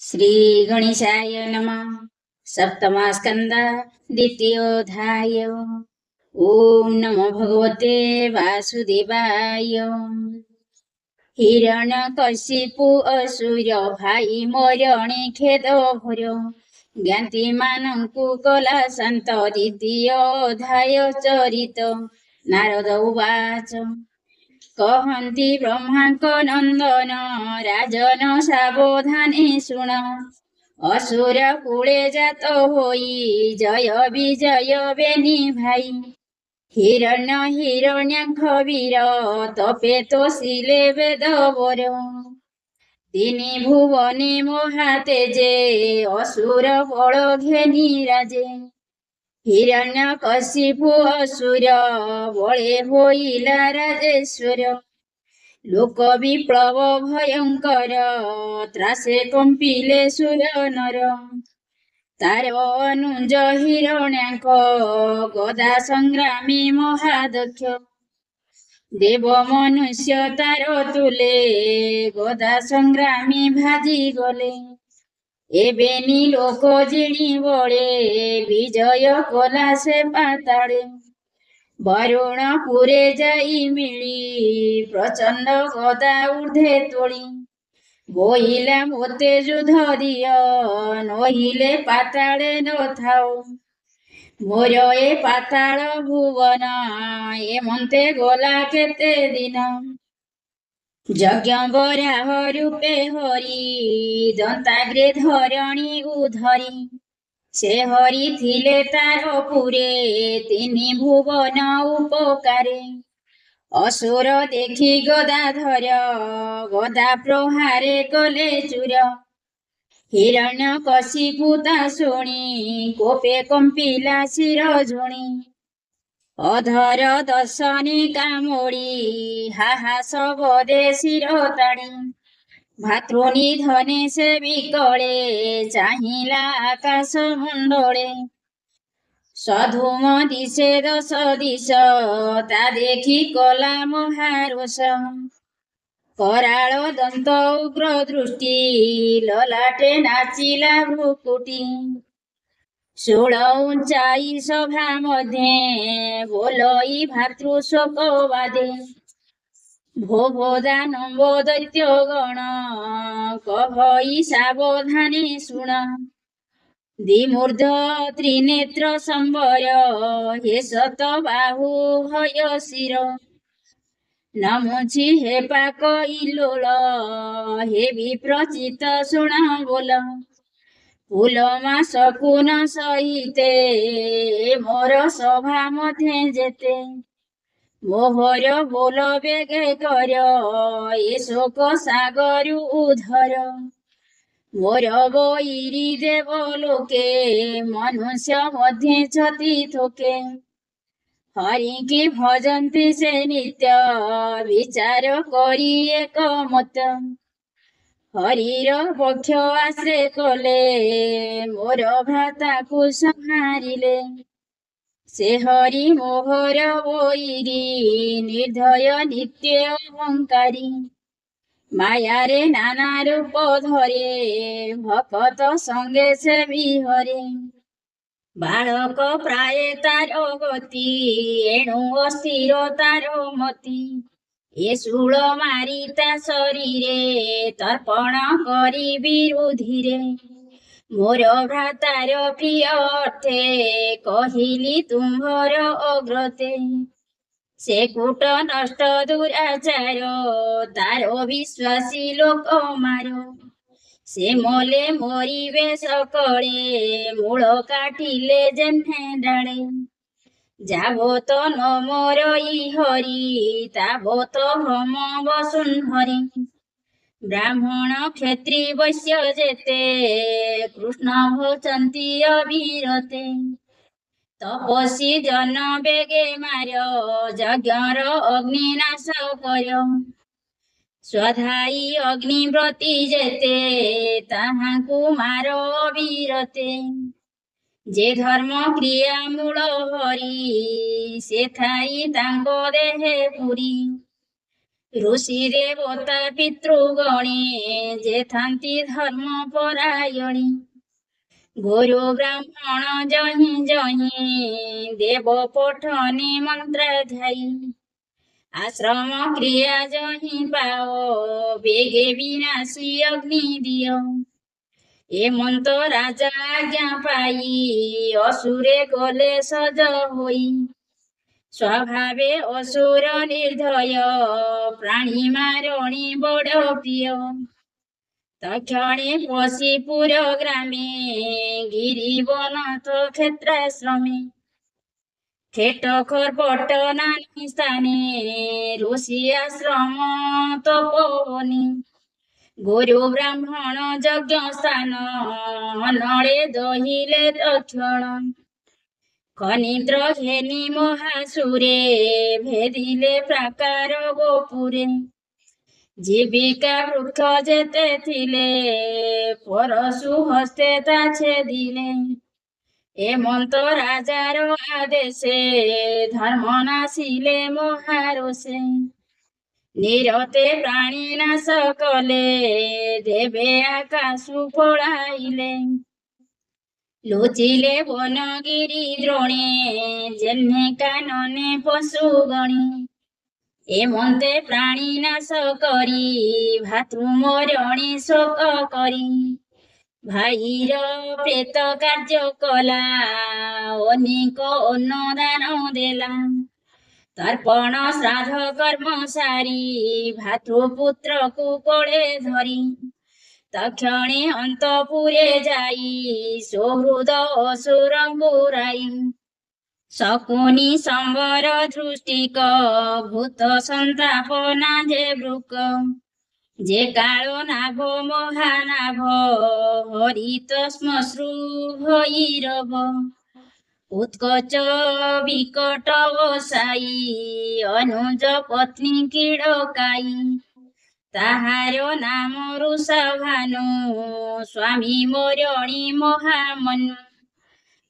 श्री गणेशाय नमः। सप्तमस्कन्द द्वितीयोऽध्याय। ओम नमो भगवते वासुदेवाय। हिरण्यकशिपु असुर भाई मरणे खेद भर ज्ञाति मानंकु कला शांत द्वितीयोऽध्याय चरित। नारद उवाच कहन्ति ब्रह्मांक नंदन राजन सावधाने शुण असुर कूले जात होई जय विजय बेनी भाई हिरण्य हिरण्याक्ष वीर तपे तोषिले वेद वर तिनि भुवने महातेजे असुर बल घेनी राजे हिरण्यकशिपु असुर बळे होइला राजेश्वर लोक विप्लव भयंकर त्रासे कंपिले सुर नर तार अनुज हिरण्याक गदा संग्रामी महादक्ष देव मनुष्य तार तुले गदा संग्रामी भाजी गले एबेनी लोक जिणी बळे विजय कला से पाताळे वरुण पुरे जाई मिली प्रचंड गदा ऊर्धे तोड़ी बोहिला मोते युद्ध दिय नहिले पाताळे न थाओ मोर ए पाताळ भुवन ए मन्ते गला केते दिन यज्ञ बराह रूपे हरि दंताग्रे धरणी उधरी से हरि थिले तार पुरे तिनि भुवन उपकारे असुर देखी गदाधर गदा प्रहारे कले चूर हिरण्यकशिपु ता शुणी कोपे कंपिला शिर झुणी अधर दर्शनी कामोड़ी हाहा सबदे शिर ताड़ी भातृनी धने से विकले चाहिला आकाश मुंडले सधुम दिशे दश दिश ता देखी कला महारोष कराल दंत उग्र दृष्टि ललाटे नाचिला भ्रुकुटी 16 उंचाई सभा मध्ये बोलई भातृशोक वादे भो भो दानव दैत्य गण कहई सावधाने शुण द्विमूर्ध त्रिनेत्र संवर हे शत बाहु हय शिर नमुची हे पाक इलोल हे विप्रचित शुण बोल फूलमा शकुन सहिते मोर सभा मध्ये जेते मोहर बोल बेगे कर ए शोक सागर उधर मोर बईरी देव लोके मनुष्य मध्ये क्षति थोके हरि की भजन्ति से नित्य विचार करी एक मत हरिर पक्ष आश्रय कले मोर भ्राता को संहारिले से हरि मोहर बईरी निर्दय नित्य अहंकारी मायारे नाना रूप धरे भक्त संगे से विहरे बालक प्राय तार गति एणु अस्थिर तार मति ए शूल मारी ता शरीरे तर्पण करी विरोधीरे मोर भ्रातार प्रिय अर्थे कहिली तुम्भर अग्रते से कूट नष्ट दुराचार तार विश्वासी लोक मारो से मोले मरिबे सकळे मूल काटिले जेन्हे डाळे जाबत न मोरई हरि ताबत भ्रम बसुन हरि ब्राह्मण क्षत्रि वैश्य जेते कृष्ण भजन्ति अविरते तपस्वी जन बेगे मार यज्ञर अग्निनाश कर स्वधाई अग्निव्रती जेते ताहाकु मार अविरते जे धर्म क्रिया मूल हरि से थाई तांग देहे पुरी ऋषि देवता पितृगणे जे थांती धर्म परायणी गुरु ब्राह्मण जहि जहि देव पठने मंत्राध्यायी आश्रम क्रिया जहि पाओ बेगे विनाशी अग्नि दियो ए मन्त्र राजा आज्ञा पाई असुरे गले सज होई स्वभावे असुर निर्दय प्राणी मारणी बड़ प्रिय तक्षणे पशिपुर ग्रामे गिरिवन तो क्षेत्राश्रमे खेटखर पट नानी स्थाने ऋषि आश्रम तपोवनी गुरु ब्राह्मण यज्ञ स्थान नळे दहिले दक्षिण खनिद्र घेनी महासुरे भेदिले प्राकार गोपुरे जीविका वृक्ष जेते थिले परशु हस्ते ता छेदिले ए मन्त्र राजार आदेशे धर्म नाशिले महारोषे निरते प्राणी नाश कले देवे आकाशु पळाइले लुचिले वनगिरी द्रोणे जेन्हे कानने पशु गणी ए मन्ते प्राणी नाश करी भातृ मरणी शोक करी भाईर प्रेत कार्य कला अनेक अन्नदान देला तर्पण श्राद्ध कर्म सारी भातृपुत्र को कोळे धरी तक्षणे अंतपुरे जाई सौहृद असुरंगुराई शकुनी संवर दृष्टिक भूत संतापना जे वृक जे काळो नाभ महानाभ हरित श्मश्रु भैरव उत्कच विकट वसाई अनुज पत्नी किड़काई ताहार नाम रुषभानु स्वामी मरणी महामनु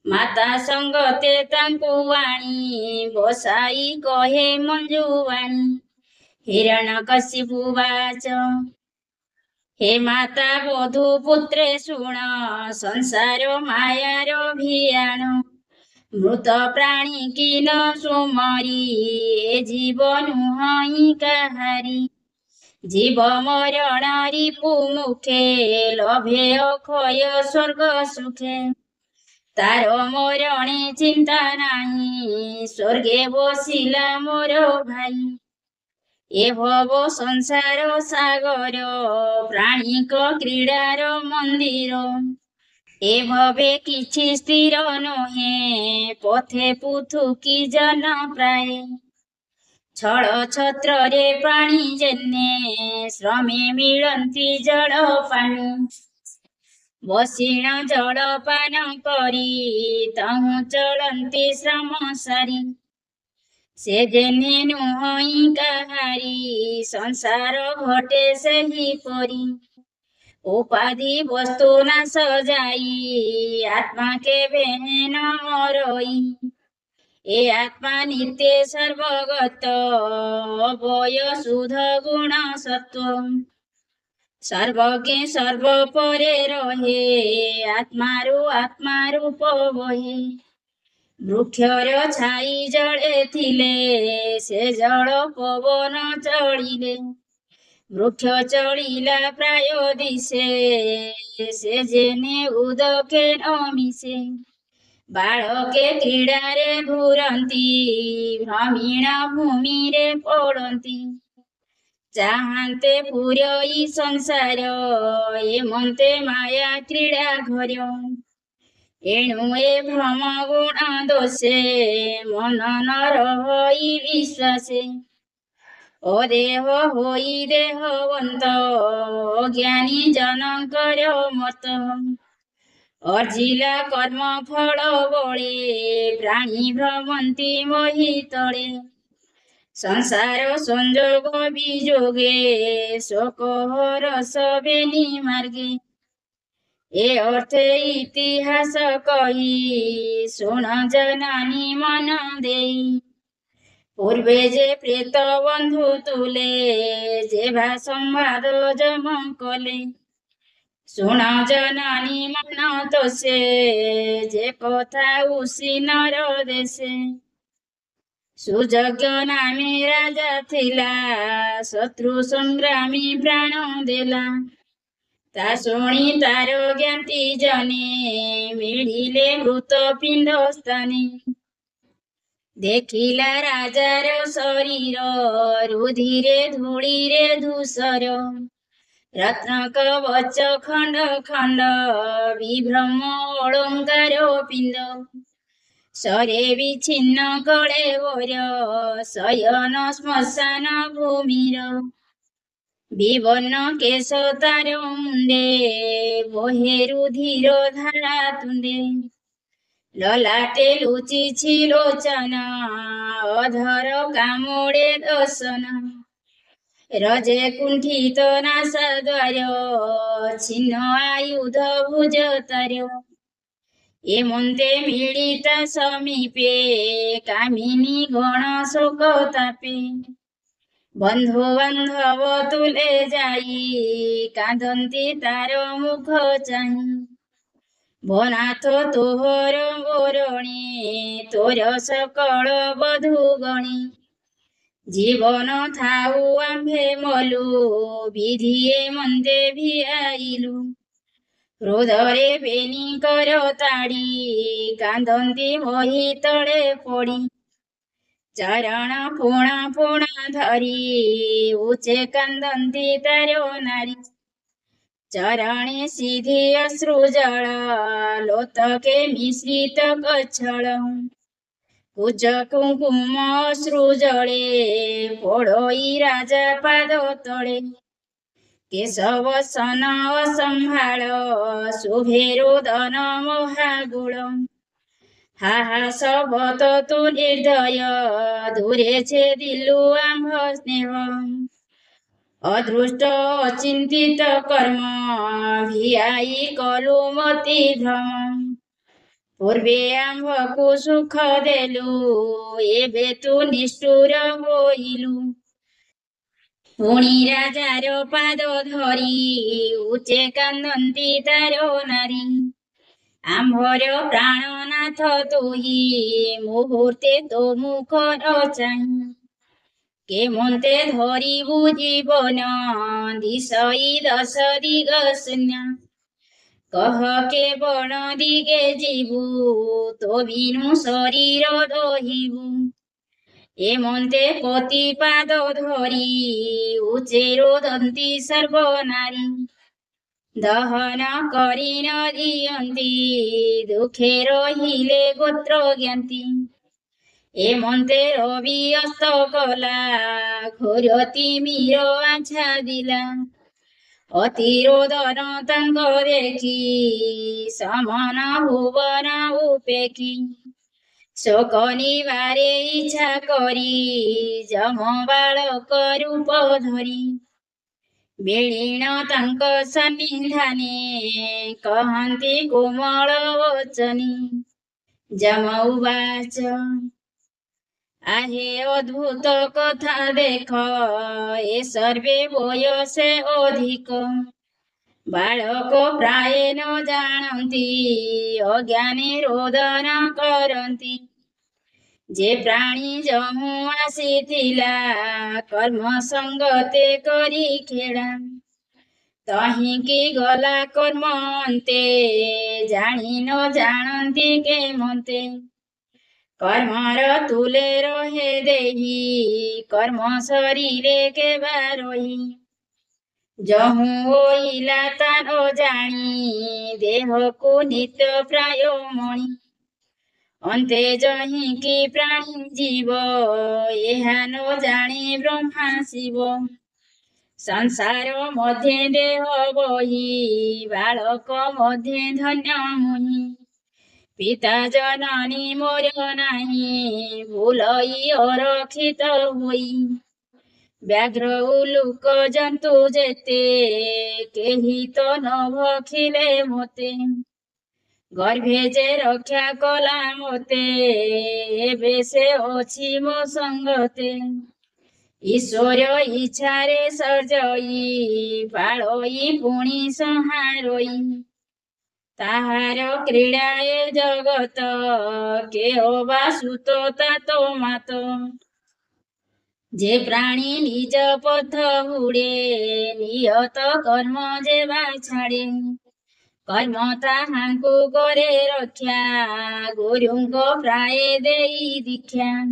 माता संगते तांकु वाणी बसाई कहे मंजुवाणी हिरण्यकशिपुवाच हे माता बधू पुत्रे शुण संसार मायार भियाण मृत प्राणी किन सुमरी ए जीवन हई काहारी जीव मरण रिपु मुखे लभे अक्षय स्वर्ग सुखे तार मरणे चिंता नाही स्वर्गे बसिला मोर भाई ए भव संसार सागर प्राणिक क्रीडार मंदिर ए भवे किछि स्थिर नहे पथे पुथुकी जन प्राय छल छत्र रे प्राणी जन्ने श्रमे मिलन्ति जल पानी बसिण जल पान करी तहु चलन्ति श्रम सारी से जेने नुहई काहारी संसार घटे सही परी उपाधि वस्तु नाश जाई आत्मा के बेहन मरई ए आत्मा नित्य सर्वगत अवय शुद्ध गुण सत्व सर्वज्ञ सर्व परे रहे आत्मा रूप बहे वृक्षर छाई जड़े थिले से जड़ पवन चलिले वृक्ष चलिला प्राय दिशे से जेने उदके न मिशे बालके क्रीडारे घूरती भ्रमीण भूमि रे पड़ती चाहते पुरई संसार ए मन्ते माया क्रीड़ा घर एणु ए भ्रम गुण दोषे मन न रही विश्वासे अदेह होई देहवंत अज्ञानी जनकर मत अर्जिला कर्म फल बळे प्राणी भ्रमंती मही तळे संसार संजोग विजोगे शोक रस बेनी मार्गे ए अर्थे इतिहास कही सुन जनानी मन देई ପୂର୍ବେ ଯେ ପ୍ରେତ ବନ୍ଧୁ ତୁଲେ ଯେଭା ସମ୍ବାଦ ଜମ କଲେ ଶୁଣ ଜନନୀ ମନ ତୋଷେ ଯେ କଥା ଉସିନର ଦେଶେ ସୁଯଜ୍ଞ ନାମେ ରାଜା ଥିଲା ଶତ୍ରୁ ସଂଗ୍ରାମୀ ପ୍ରାଣ ଦେଲା ତା ଶୁଣି ତାର ଜ୍ଞାତି ଜନେ ମିଳିଲେ ମୃତ ପିଣ୍ଡ ସ୍ଥାନେ ଦେଖିଲା ରାଜାର ଶରୀର ରୁଧିରେ ଧୂଳିରେ ଧୂସର ରତ୍ନ କବଚ ଖଣ୍ଡ ଖଣ୍ଡ ବିଭ୍ରମ ଅଳଙ୍କାର ପିଣ୍ଡ ସରେ ବିଚ୍ଛିନ୍ନ କଳେ ବର ଶୟନ ଶ୍ମଶାନ ଭୂମିର ବିବର୍ଣ୍ଣ କେଶ ତାର ମୁଣ୍ଡେ ବହେ ରୁଧିର ଧାରା ତୁଣ୍ଡେ ଲଲାଟେ ଲୁଚିଛି ଲୋଚନ ଅଧର କାମୁଡ଼େ ଦର୍ଶନ ରଜେ କୁଣ୍ଠିତ ନାସା ଦ୍ୱାର ଛିନ୍ନ ଆୟୁଧ ଭୁଜ ତାର ଏମନ୍ତେ ମିଳିତା ସମୀପେ କାମିନୀ ଗଣ ଶୋକ ତାପେ ବନ୍ଧୁ ବାନ୍ଧବ ତୁଲେ ଯାଇ କାନ୍ଦନ୍ତି ତାର ମୁଖ ଚାହିଁ ବନାଥ ତୋହର ବରଣୀ ତୋର ସକଳ ବଧୁ ଗଣି ଜୀବନ ଥାଉ ଆମ୍ଭେ ମଲୁ ବିଧିଏ ମନ୍ତେ ଭିଆଇଲୁ ହୃଦରେ ବେନି କର ତାଡ଼ି କାନ୍ଦନ୍ତି ମହି ତଳେ ପଡ଼ି ଚରଣ ପୁଣା ପୁଣା ଧରି ଉଚ୍ଚେ କାନ୍ଦନ୍ତି ତାର ନାରୀ ଚରଣେ ସିଧି ଅଶ୍ରୁ ଜଳ ଲୋତକେ ମିଶ୍ରିତ କଚ୍ଛଳ କୁଜ କୁଙ୍କୁମ ଅଶ୍ରୁ ଜଳେ ପୋଡ଼ଇ ରାଜା ପାଦ ତଳେ କେଶବସନ ଅସମ୍ଭାଳ ଶୁଭେ ରୋଦନ ମହାଗୁଳ ହାହା ଶବତ ତୁ ନିର୍ଦ୍ଦୟ ଦୂରେ ଛେଦିଲୁ ଆମ୍ଭ ସ୍ନେହ ଅଦୃଷ୍ଟ ଅଚିନ୍ତିତ କର୍ମ ଭିଆଇ କଲୁ ମତି ଭ୍ରମ ପୂର୍ବେ ଆମ୍ଭକୁ ସୁଖ ଦେଲୁ ଏବେ ତୁ ନିଷ୍ଠୁର ହୋଇଲୁ ପୁଣି ରାଜାର ପାଦ ଧରି ଉଚ୍ଚେ କାନ୍ଦନ୍ତି ତାର ନାରୀ ଆମ୍ଭର ପ୍ରାଣନାଥ ତୁହି ମୁହୂର୍ତ୍ତେ ତୋ ମୁଖର ଚାହିଁ କେମନ୍ତେ ଧରିବୁ ଜୀବନ ଦିଶଇ ଦଶ ଦିଗ ଶୂନ୍ୟ କହ କେବଳ ଦିଗେ ଯିବୁ ତୋ ବିନୁ ଶରୀର ଦହିବୁ ଏମନ୍ତେ ପତି ପାଦ ଧରି ଉଚ୍ଚେ ରୋଦନ୍ତି ସର୍ବନାରୀ ଦହନ କରି ନ ଦିଅନ୍ତି ଦୁଃଖେ ରହିଲେ ଗୋତ୍ର ଜ୍ଞାନ୍ତି ଏମନ୍ତେ ରବି ଅସ୍ତ କଲା ଘୋର ତିମିର ଆଚ୍ଛାଦିଲା ଅତିରୋଦନ ତାଙ୍କ ଦେଖି ସମନ ଭୁବନ ଉପେକ୍ଷୀ ଶୋକ ନିବାରେ ଇଚ୍ଛା କରି ଯମ ବାଳକ ରୂପ ଧରି ବିଳୀନ ତାଙ୍କ ସନ୍ନିଧାନେ କହନ୍ତି କୋମଳ ବଚନି ଯମ ଉବାଚ आहे अद्भुत कथा देख ए सर्वे बयसे अधिक बालक प्राय न जानती अज्ञाने रोदन करती जे प्राणी जमु आसीथिला कर्म संगते करी खेड़ा तही की गला कर्म अंते जानी न जानती के मते कर्मर तुले रहे देही कर्म शरीरे के बारोही जहु होइला तान जानी देह को नित्य प्राय मणि अंते जही की प्राणी जीव एहा न जानी ब्रह्मा शिव संसार मध्य देह बही बालक मध्य धन्य मुनि पिता जननी मोर नाही भूलई अरक्षित होई व्याघ्र उलुक जंतु जेते केही तो न भखिले मोते ଗର୍ଭେ ଯେ ରକ୍ଷା କଲା ମୋତେ, ଏବେ ସେ ଅଛି ମୋ ସଙ୍ଗତେ। ଈଶ୍ୱର ଇଚ୍ଛାରେ ସର୍ଜଇ, ପାଳଇ ପୁଣି ସଂହାରଇ। ତାହାର କ୍ରୀଡ଼ା ଏ ଜଗତ, କେହବା ସୁତ ତାତ ମାତ। ଯେ ପ୍ରାଣୀ ନିଜ ପଥ ହୁଡ଼େ, ନିୟତ କର୍ମ ଯେ ବା ଛାଡ଼େ। କର୍ମ ତାହାଙ୍କୁ କରେ ରକ୍ଷା, ଗୁରୁଙ୍କ ପ୍ରାୟ ଦେଇ ଦୀକ୍ଷା।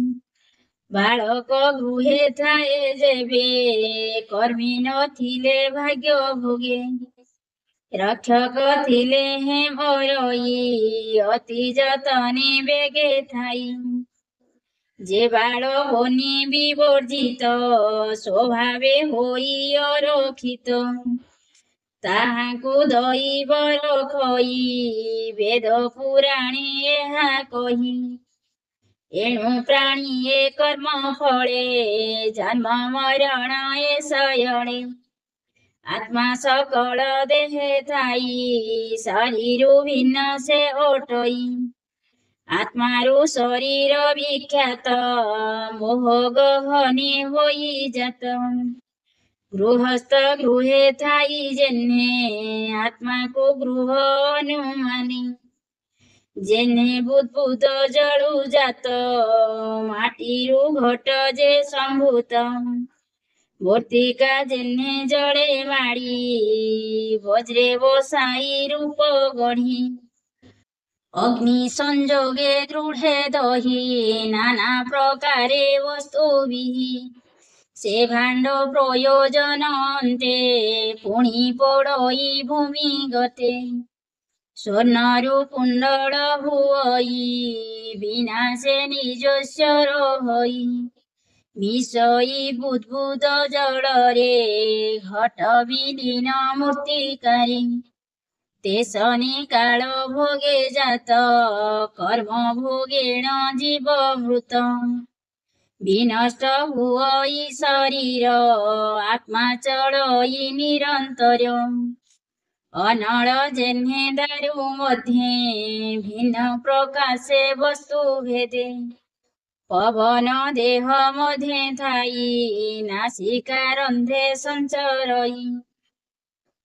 ବାଳକ ଗୃହେ ଥାଏ ଯେବେ, କର୍ମୀ ନଥିଲେ ଭାଗ୍ୟ ଭୋଗେ। ରକ୍ଷକ ଥିଲେ ହେମରଇ, ଅତି ଯତନେ ବେଗେ ଥାଇ। ଯେ ବାଳ ବନି ବିବର୍ଜିତ, ସ୍ୱଭାବେ ହୋଇ ଅରକ୍ଷିତ। ତାହାଙ୍କୁ ଦଇବ ରଖଇ, ବେଦ ପୁରାଣେ ଏହା କହି। ଏଣୁ ପ୍ରାଣୀ ଏ କର୍ମ ଫଳେ, ଜନ୍ମ ମରଣ ଏ ଶୟଣେ। ଆତ୍ମା ସକଳ ଦେହେ ଥାଇ, ଶରୀରୁ ଭିନ୍ନ ସେ ଅଟଇ। ଆତ୍ମାରୁ ଶରୀର ବିଖ୍ୟାତ, ମୋହ ଗହନେ ହୋଇ ଜାତ। ଗୃହସ୍ଥ ଗୃହେ ଥାଇ ଯେହ୍ନେ, ଆତ୍ମାକୁ ଗୃହ ଅନୁମାନି। ଯେହ୍ନେ ବୁଦ୍ବୁଦ ଜଳୁ ଜାତ, ମାଟିରୁ ଘଟ ଯେ ସମ୍ଭୂତ। ମୂର୍ତ୍ତିକା ଯେହ୍ନେ ଜଳେ ମାଡ଼ି, ବଜ୍ରେ ବସାଇ ରୂପ ଗଢ଼ି। ଅଗ୍ନି ସଂଯୋଗେ ଦୃଢ଼େ ଦହି, ନାନା ପ୍ରକାରେ ବସ୍ତୁ ବିହି। ସେ ଭାଣ୍ଡ ପ୍ରୟୋଜନ ଅନ୍ତେ, ପୁଣି ପଡ଼ଇ ଭୂମି ଗତେ। ସ୍ୱର୍ଣ୍ଣରୁ କୁଣ୍ଡଳ ହୁଅଇ, ବିନାଶେ ନିଜସ୍ୱ ରହଇ। ମିଶଇ ବୁଦ୍ବୁଦ ଜଳରେ, ଘଟ ବିଲୀନ ମୂର୍ତ୍ତିକାରେ। ତେସନେ କାଳ ଭୋଗେ ଜାତ, କର୍ମ ଭୋଗେଣ ଜୀବ ମୃତ। ବିନଷ୍ଟ ହୁଅଇ ଶରୀର, ଆତ୍ମା ଚଳଇ ନିରନ୍ତର। ଅନଳ ଯେହ୍ନେ ଦାରୁ ମଧ୍ୟେ, ଭିନ୍ନ ପ୍ରକାଶେ ବସ୍ତୁ ଭେଦେ। ପବନ ଦେହ ମଧ୍ୟେ ଥାଇ, ନାସିକା ରନ୍ଧ୍ରେ ସଞ୍ଚରଇ।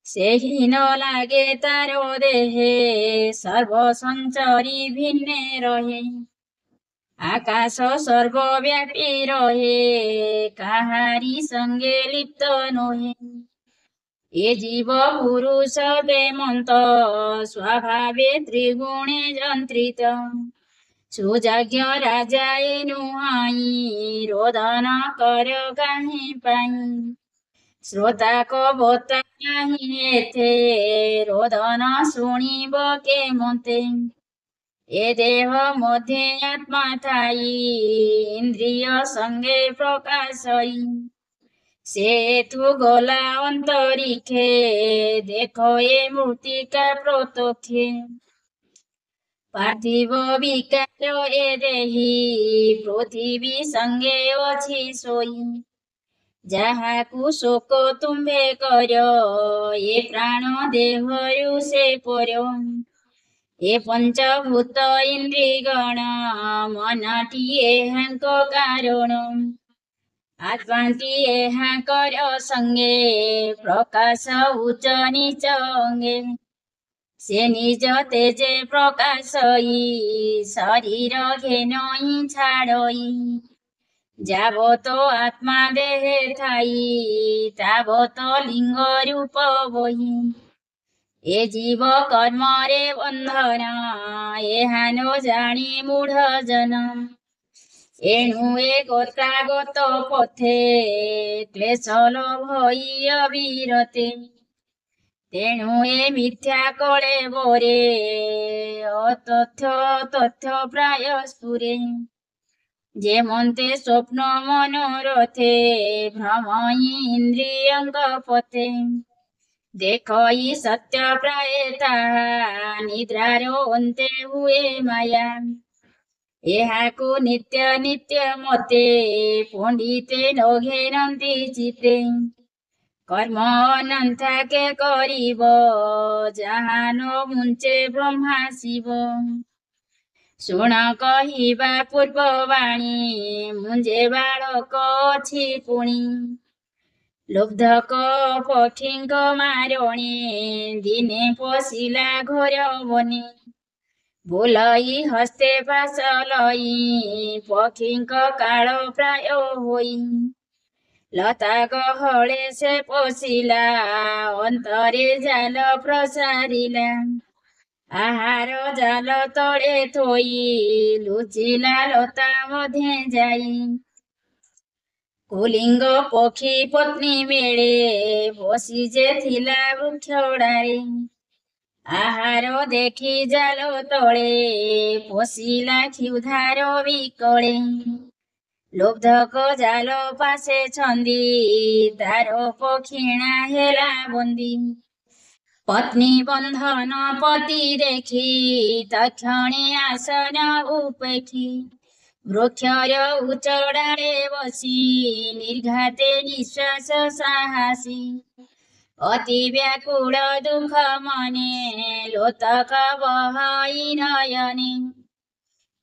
ସେହି ନ ଲାଗେ ତାର ଦେହେ, ସର୍ବ ସଞ୍ଚରି ଭିନ୍ନେ ରହେ। ଆକାଶ ସର୍ବବ୍ୟାପୀ ରହେ, କାହାରି ସଙ୍ଗେ ଲିପ୍ତ ନୋହେ। ଏ ଜୀବ ପୁରୁଷ ବେମନ୍ତ, ସ୍ୱଭାବେ ତ୍ରିଗୁଣେ ଯନ୍ତ୍ରିତ। ସୁଯଜ୍ଞ ରାଜା ଏ ନୁହାଇ, ରୋଦନ କର କାହିଁ ପାଇଁ। ଶ୍ରୋତା ବତା ନାହିଁ ଏଥେ, ରୋଦନ ଶୁଣିବ କେମତେ। ଏ ଦେହ ମଧ୍ୟେ ଆତ୍ମା ଥାଇ, ଇନ୍ଦ୍ରିୟ ସଙ୍ଗେ ପ୍ରକାଶଇ। ସେ ଏଥୁ ଗଲା ଅନ୍ତରିକ୍ଷେ, ଦେଖ ଏ ମୃତ୍ତିକା ପ୍ରତକ୍ଷେ। ପାର୍ଥିବ ବିକାର ଏ ଦେହି, ପୃଥିବୀ ସଙ୍ଗେ ଅଛି ଶୋଇ। ଯାହାକୁ ଶୋକ ତୁମ୍ଭେ କର, ଏ ପ୍ରାଣ ଦେହରୁ ସେ ପର। ଏ ପଞ୍ଚଭୂତ ଇନ୍ଦ୍ରିଗଣ, ମନଟି ଏହାଙ୍କ କାରଣ। ଆତ୍ମାଟି ଏହାଙ୍କର ସଙ୍ଗେ, ପ୍ରକାଶ ଉଚ୍ଚ ନିଚ ଅଙ୍ଗେ। ସେ ନିଜ ତେଜେ ପ୍ରକାଶଇ, ଶରୀର ଘେନଇ ଛାଡ଼ଇ। ଯାବତ ଆତ୍ମା ଦେହେ ଥାଇ, ତାବତ ଲିଙ୍ଗ ରୂପ ବହି। ଏ ଜୀବ କର୍ମରେ ବନ୍ଧନ, ଏହା ନ ଜାଣି ମୂଢ଼ ଜନ। ଏଣୁ ଏ ଗତାଗତ ପଥେ, କ୍ଲେଶ ଲୋଭଇ ଅବିରତେ। ତେଣୁ ଏ ମିଥ୍ୟା କଳେବରେ, ଅତଥ୍ୟ ପ୍ରାୟ ସ୍ଫୁରେ। ଯେମନ୍ତେ ସ୍ୱପ୍ନ ମନୋରଥେ, ଭ୍ରମଇ ଇନ୍ଦ୍ରିୟଙ୍କ ପଥେ। ଦେଖଇ ସତ୍ୟ ପ୍ରାୟ ତାହା, ନିଦ୍ରାର ଅନ୍ତେ ହୁଏ ମାୟା। ଏହାକୁ ନିତ୍ୟ ନିତ୍ୟ ମତେ, ପଣ୍ଡିତେ ନ ଘେନନ୍ତି ଚିତ୍ତେ। कर्म अनंता के करिब जहाँ न मुंचे ब्रह्मा शिव शुण कहिबा पूर्ववाणी मुंजे बालक अछि पुणी लुब्धक पक्षीଙ୍କ मारणे दिने पशिला घोर बने बोलई हस्ते पास लई पक्षीଙ୍କ काल प्राय होई लता गहळे से पशिला अंतरे जाल प्रसारिला आहार जाल तले थोई लुचिला लता मध्ये जाई कुलिंग पक्षी पत्नी मेळे बसी जे थिला वृक्षडारे आहार देखि जाल तले पशिला क्षुधार विकळे लोब्धक जाल पासे छंदी तार पक्षिणा हेला बंदी पत्नी बंधन पति देखि तक्षणे आसन उपेक्षी वृक्षर उचडाळे बसी निर्घाते निश्वास साहसी अति व्याकुळ दुःख मने लोतक बहाई नयने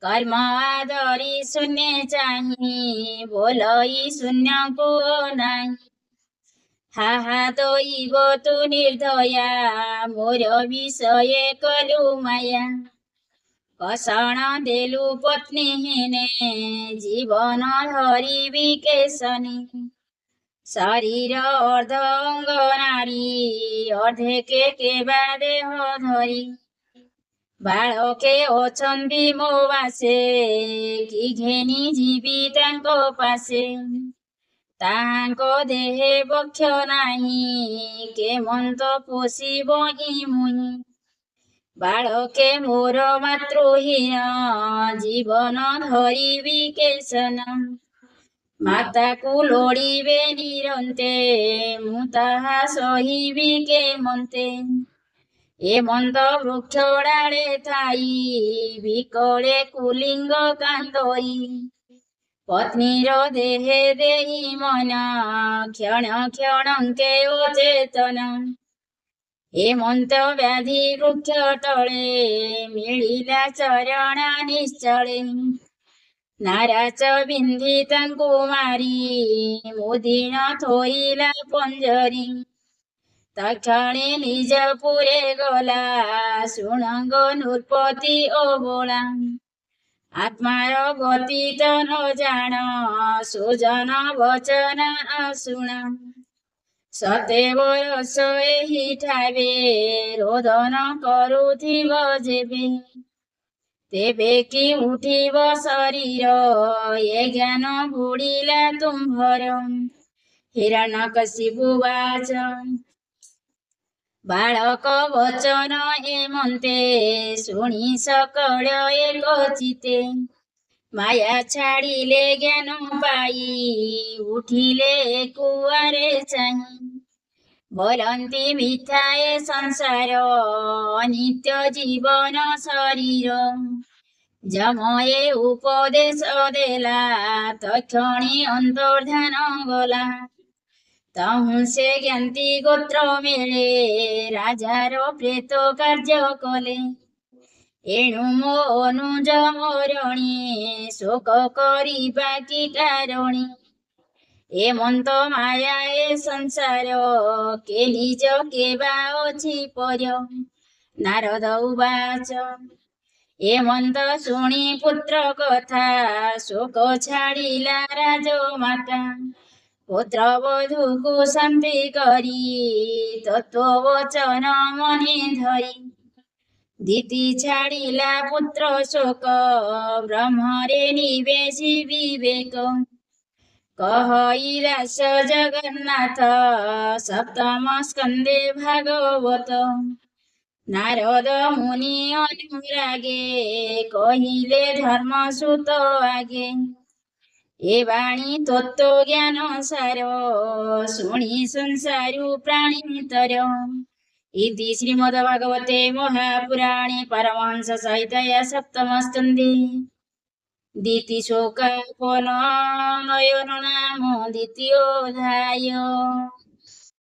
कर्म आदरी शून्य चाही बोलई शून्य को नाही हा दैव तु निर्दया मोर विषये कलु माया कषण देलु पत्नी हेने जीवन धरिबी केशने शरीर अर्ध अंग नारी अर्धे के बा देह धरी बालके अछन्ति मो बासे कि घेनी जीवी तांको पासे तांको देहे बक्ष नाही केमंत पोषिब हि मुहि बालके मोर मातृहीन जीवन धरिबी केशन माता को लोड़ीबे निरंते मु ताहा सहिबी केमंते एमंत वृक्ष डाले थाई विकले कुलिंग कांदई पत्नीर देहे देहि मन क्षण क्षणंके अचेतन हेमंत व्याधि वृक्ष तले मिलिला चरणा निश्चले नाराच बिंधी तांको मारी मुदीन थोइला पंजरी तक्षणे निज पुरे गला शुणंग नृपति अबोला आत्मार गति त न जान सुजन वचन असुण सतेव रस एहि ठावे रोदन करुथिब जेबे तेबे कि उठिब शरीर ये ज्ञान बुडिला तुम्भर हिरण्यकशिपु वाच बालक वचन हेमंते शुणी सकल एक चिते माया छाड़िले ज्ञान पाई उठिले कुआरे चाही बोलंती मिथ्याए संसार अनित्य जीवन शरीर जमये उपदेश देला तक्षणे अंतर्धान गला तहु से ज्ञाति गोत्र मेले राजार प्रेत कार्य कले एणु मो अनुज मरणी शोक करिबा कि कारणी एमंत माया ए संसार के निज के बा अछि पर नारद उवाच एमंत शुणी पुत्र कथा शोक छाड़िला राजमाता पुत्र वधू को शांति करी तत्व वचन मने धरी दीति छाड़िला पुत्र शोक ब्रह्मरे निवेशी विवेक कहईरास जगन्नाथ सप्तम स्कंदे भागवत नारद मुनि अनुरागे कहिले धर्म सुत आगे ए वाणी तत्व ज्ञान सार शुणी संसारु प्राणी तर इति श्रीमद्भागवते महापुराणे परमहंस संहिताया सप्तम स्कंदे दीति शोकापनयन नाम द्वितीयोऽध्याय।